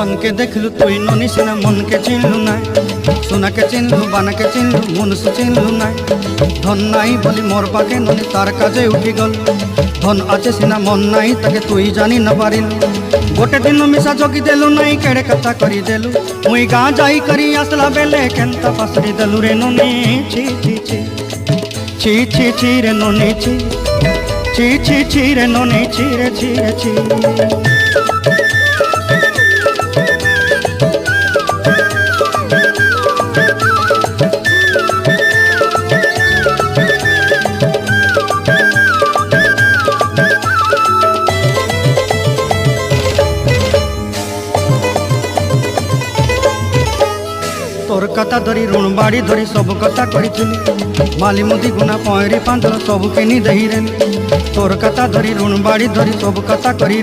धन के देखलु तुई ननी सिना मन के चिन्हलु ना सोना के चिन्हलु बाना के चिन्हलु मनुष्य चिन्हलु ना धन नाई बोली मोर पाके ननी तार काजे उठी गल धन आचे सिना मन नाई ताके तुई जानी न पारिलु गोटे दिन मिसा जगी देलु नाई केड़े कथा करी देलु मुई गाँ जाई करी आसला बेले केंता पासरी देलु रे ननी छी छी छी छी छी छी रे ननी छी छी छी छी रे ननी छी रे छी रे छी तोर कथा धरी ऋण बाड़ी धरी सब कथा करी माली मुदी गुना पहरी पांदर सब किनी दही रे तोर कथा धरी ऋण बाड़ी धरी सब कथा करी रे।